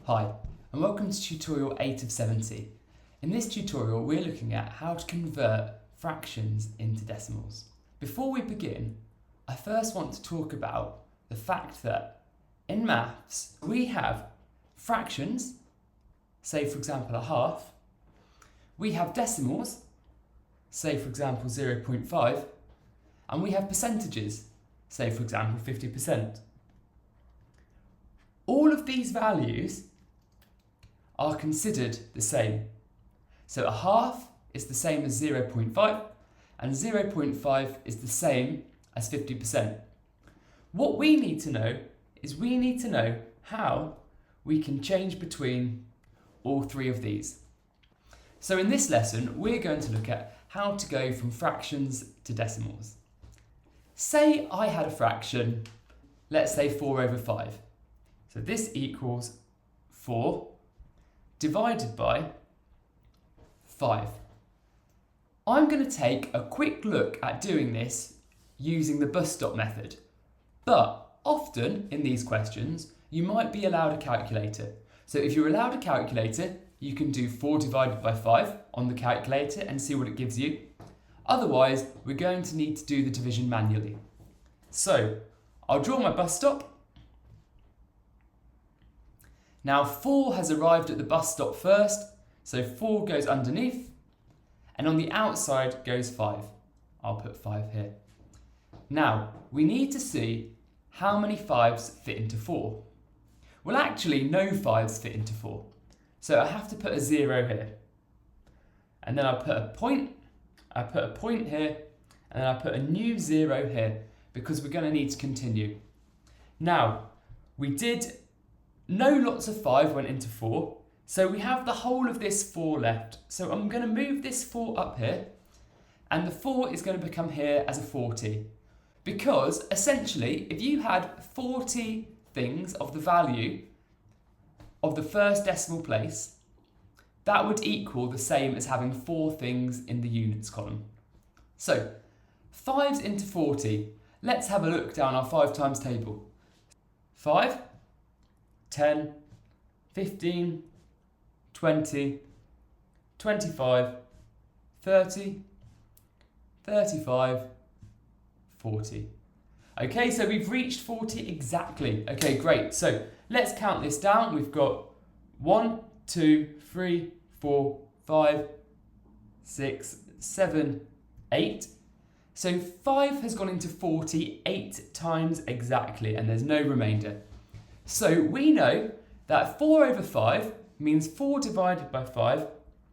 Hi, and welcome to tutorial 8 of 70. In this tutorial, we're looking at how to convert fractions into decimals. Before we begin, I first want to talk about the fact that in maths, we have fractions, say for example a half, we have decimals, say for example 0.5, and we have percentages, say for example 50%. All of these values are considered the same. So a half is the same as 0.5 and 0.5 is the same as 50%. What we need to know is we need to know how we can change between all three of these. So in this lesson, we're going to look at how to go from fractions to decimals. Say I had a fraction, let's say 4 over 5. So this equals 4 divided by 5. I'm going to take a quick look at doing this using the bus stop method. But often in these questions, you might be allowed a calculator. So if you're allowed a calculator, you can do 4 divided by 5 on the calculator and see what it gives you. Otherwise, we're going to need to do the division manually. So I'll draw my bus stop. Now 4 has arrived at the bus stop first, so 4 goes underneath, and on the outside goes 5. I'll put 5 here. Now, we need to see how many 5s fit into 4. Well, actually, no 5s fit into 4. So I have to put a 0 here. And then I'll put a point here, and then I'll put a new 0 here, because we're going to need to continue. Now, we did know lots of 5 went into 4, so we have the whole of this 4 left. So I'm going to move this 4 up here, and the 4 is going to become here as a 40. Because essentially, if you had 40 things of the value of the first decimal place, that would equal the same as having 4 things in the units column. So 5s into 40. Let's have a look down our 5 times table. 5, 10, 15, 20, 25, 30, 35, 40. Okay, so we've reached 40 exactly. Okay, great. So let's count this down. We've got 1, 2, 3, 4, 5, 6, 7, 8. So 5 has gone into 40 8 times exactly, and there's no remainder. So we know that 4 over 5 means 4 divided by 5,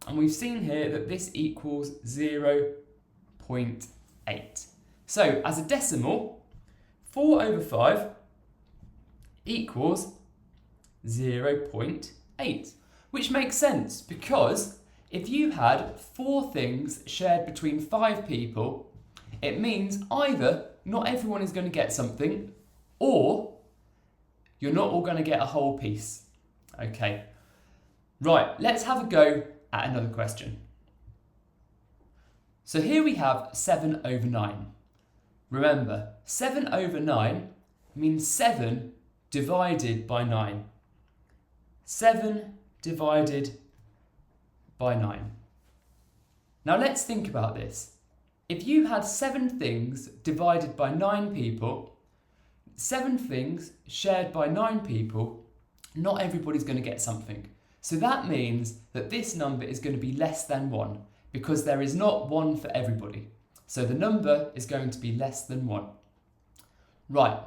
and we've seen here that this equals 0.8. So as a decimal, 4 over 5 equals 0.8, which makes sense because if you had 4 things shared between 5 people, it means either not everyone is going to get something, or you're not all going to get a whole piece. Okay, right, let's have a go at another question. So here we have 7 over 9. Remember, 7 over 9 means 7 divided by 9. 7 divided by 9. Now let's think about this. If you had 7 things divided by 9 people, 7 things shared by 9 people, not everybody's going to get something. So that means that this number is going to be less than 1, because there is not 1 for everybody. So the number is going to be less than 1. Right,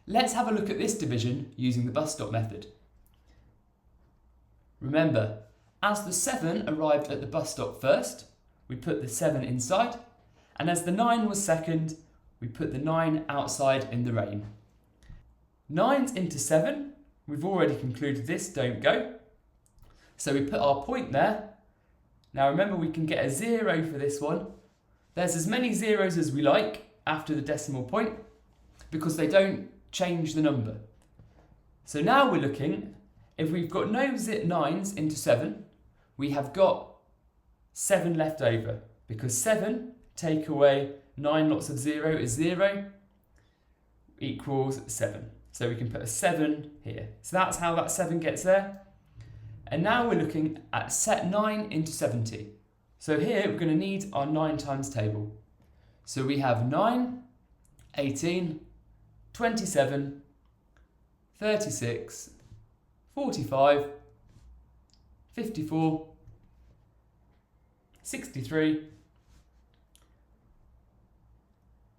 let's have a look at this division using the bus stop method. Remember, as the 7 arrived at the bus stop first, we put the 7 inside, and as the 9 was second, we put the 9 outside in the rain. 9s into 7, we've already concluded this, don't go. So we put our point there. Now remember, we can get a 0 for this one. There's as many zeros as we like after the decimal point, because they don't change the number. So now we're looking, if we've got no 9s into 7, we have got 7 left over, because 7 take away 9 lots of 0 is 0 equals 7. So we can put a 7 here. So that's how that 7 gets there. And now we're looking at set 9 into 70. So here we're going to need our 9 times table. So we have 9, 18, 27, 36, 45, 54, 63,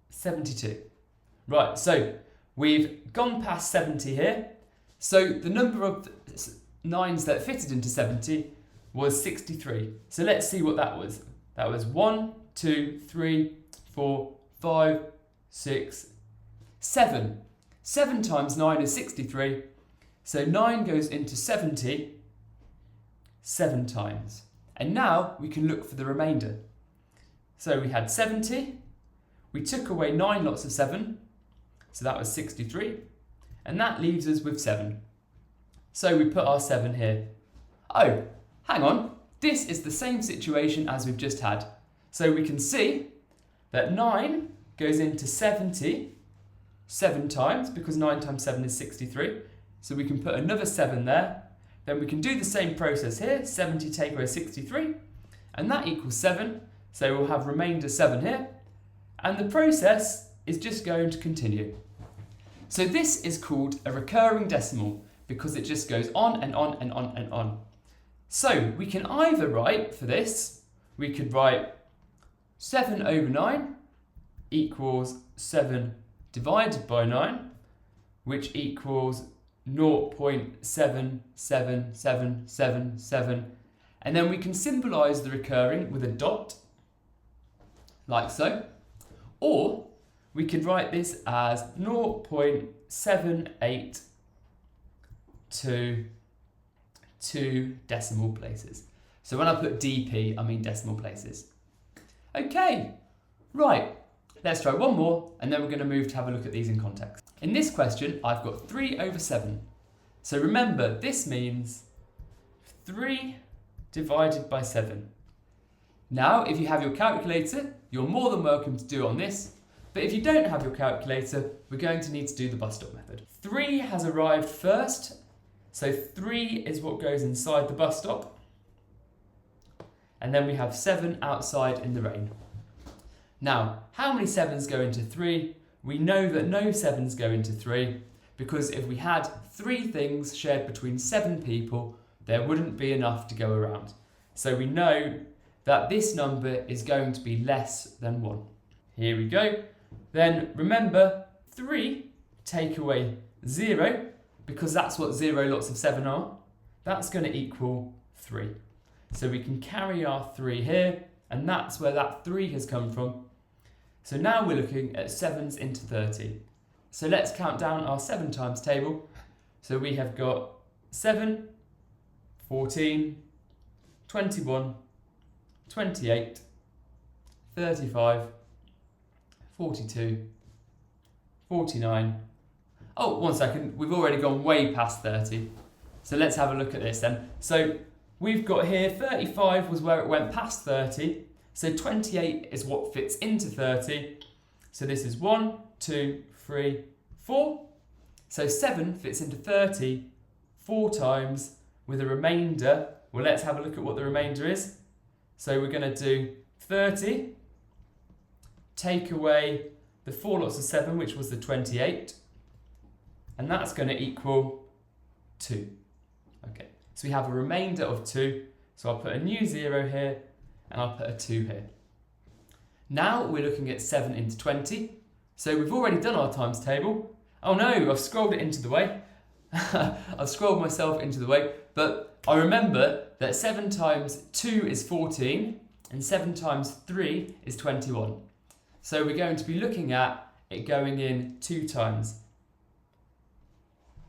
72. Right, so we've gone past 70 here. So the number of 9s that fitted into 70 was 63. So let's see what that was. That was 1, 2, 3, 4, 5, 6, 7. 7 times 9 is 63. So 9 goes into 70 7 times. And now we can look for the remainder. So we had 70. We took away 9 lots of 7. So that was 63. And that leaves us with 7. So we put our 7 here. Oh, hang on. This is the same situation as we've just had. So we can see that 9 goes into 70 7 times, because 9 times 7 is 63. So we can put another 7 there. Then we can do the same process here. 70 take away 63. And that equals 7. So we'll have remainder 7 here. And the process is just going to continue. So this is called a recurring decimal, because it just goes on and on and on and on. So we can either write, for this, we could write 7 over 9 equals 7 divided by 9, which equals 0.77777. And then we can symbolise the recurring with a dot, like so. Or we could write this as 0.782 decimal places. So when I put DP, I mean decimal places. Okay, right. Let's try one more, and then we're going to move to have a look at these in context. In this question, I've got 3 over 7. So remember, this means 3 divided by 7. Now, if you have your calculator, you're more than welcome to do it on this. But if you don't have your calculator, we're going to need to do the bus stop method. 3 has arrived first. So 3 is what goes inside the bus stop. And then we have 7 outside in the rain. Now, how many 7s go into 3? We know that no 7s go into 3, because if we had 3 things shared between 7 people, there wouldn't be enough to go around. So we know that this number is going to be less than 1. Here we go. Then remember, 3 take away 0, because that's what 0 lots of 7 are. That's going to equal 3. So we can carry our 3 here, and that's where that 3 has come from. So now we're looking at 7s into 30. So let's count down our 7 times table. So we have got 7, 14, 21, 28, 35, 42, 49. Oh, 1 second, we've already gone way past 30. So let's have a look at this then. So we've got here 35 was where it went past 30. So 28 is what fits into 30. So this is 1, 2, 3, 4. So 7 fits into 30 4 times with a remainder. Well, let's have a look at what the remainder is. So we're going to do 30, take away the 4 lots of 7, which was the 28. And that's going to equal 2. Okay, so we have a remainder of 2. So I'll put a new 0 here, and I'll put a 2 here. Now we're looking at 7 into 20. So we've already done our times table. Oh no, I've scrolled it into the way. I've scrolled myself into the way. But I remember that 7 times 2 is 14, and 7 times 3 is 21. So we're going to be looking at it going in 2 times.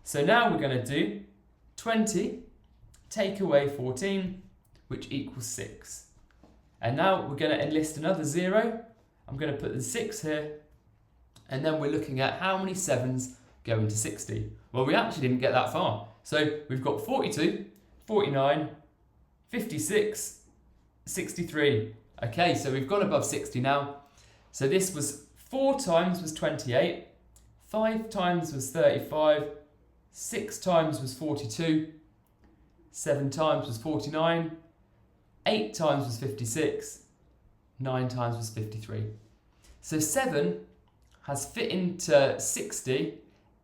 So now we're going to do 20, take away 14, which equals 6. And now we're going to enlist another 0. I'm going to put the 6 here. And then we're looking at how many 7s go into 60. Well, we actually didn't get that far. So we've got 42, 49, 56, 63. Okay, so we've gone above 60 now. So this was 4 times was 28, 5 times was 35, 6 times was 42, 7 times was 49, 8 times was 56, 9 times was 53. So 7 has fit into 60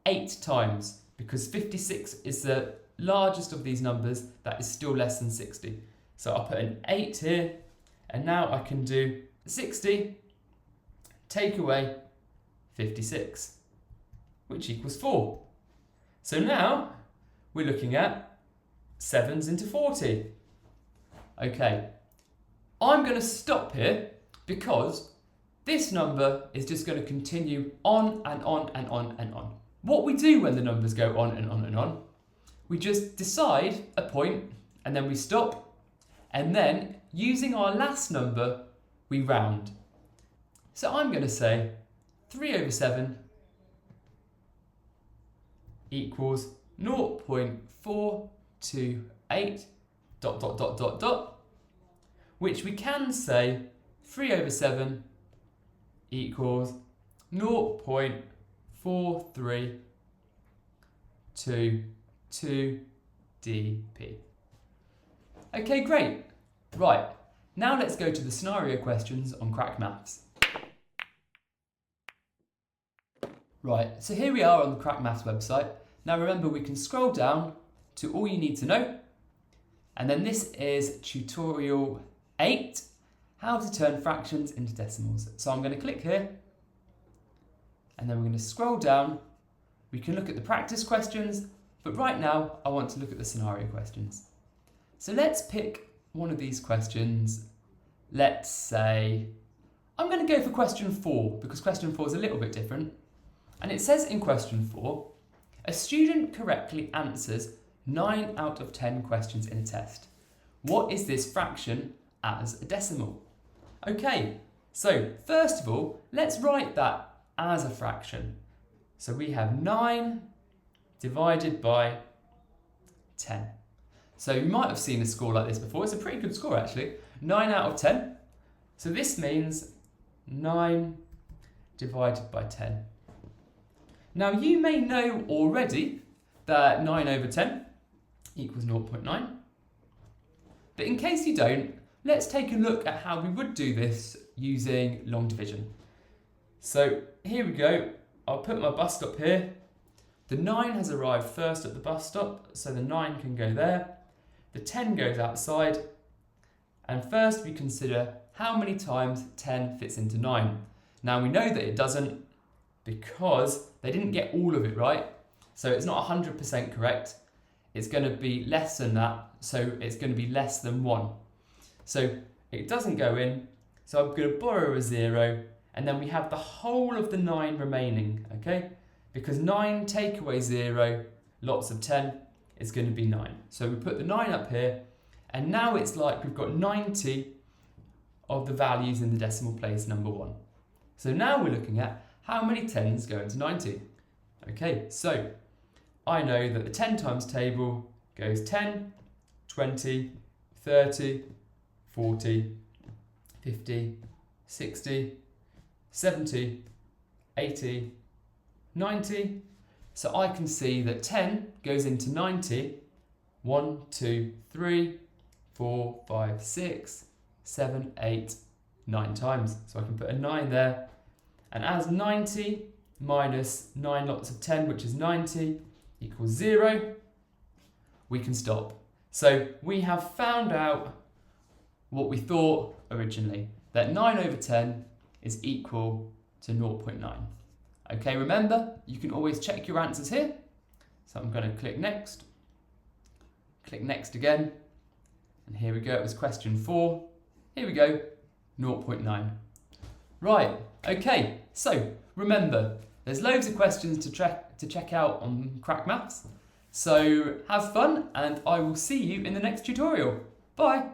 8 times, because 56 is the largest of these numbers that is still less than 60. So I'll put an 8 here, and now I can do 60 take away 56, which equals 4. So now we're looking at 7s into 40. Okay, I'm going to stop here because this number is just going to continue on and on and on and on. What we do when the numbers go on and on and on, we just decide a point and then we stop, and then using our last number, we round. So I'm going to say 3 over 7 equals 0.428 ... which we can say 3 over 7 equals 0.4322 dp. Okay, great. Right, now let's go to the scenario questions on Crack Maths. Right, so here we are on the Crack Maths website. Now remember, we can scroll down to all you need to know. And then this is tutorial 8, how to turn fractions into decimals. So I'm going to click here, and then we're going to scroll down. We can look at the practice questions, but right now I want to look at the scenario questions. So let's pick one of these questions. Let's say, I'm going to go for question 4, because question 4 is a little bit different. And it says in question 4, a student correctly answers 9 out of 10 questions in a test. What is this fraction as a decimal? Okay, so first of all, let's write that as a fraction. So we have 9 divided by 10. So you might have seen a score like this before. It's a pretty good score actually. 9 out of 10. So this means 9 divided by 10. Now you may know already that 9 over 10 equals 0.9. But in case you don't, let's take a look at how we would do this using long division. So here we go. I'll put my bus stop here. The 9 has arrived first at the bus stop, so the 9 can go there. The 10 goes outside. And first we consider how many times 10 fits into 9. Now we know that it doesn't, because they didn't get all of it right. So it's not 100% correct. It's going to be less than that, so it's going to be less than 1. So it doesn't go in, so I'm going to borrow a 0, and then we have the whole of the 9 remaining, okay? Because 9 take away 0, lots of 10, is going to be 9. So we put the 9 up here, and now it's like we've got 90 of the values in the decimal place number 1. So now we're looking at how many 10s go into 90. Okay, so I know that the 10 times table goes 10, 20, 30, 40, 50, 60, 70, 80, 90. So I can see that 10 goes into 90 1, 2, 3, 4, 5, 6, 7, 8, 9 times. So I can put a 9 there. And as 90 minus 9 lots of 10, which is 90, equals 0, we can stop. So we have found out what we thought originally, that 9 over 10 is equal to 0.9. Okay, remember, you can always check your answers here. So I'm going to click next again, and here we go, it was question 4. Here we go, 0.9. Right, okay, so remember, there's loads of questions to check out on Crack Maths. So have fun, and I will see you in the next tutorial. Bye!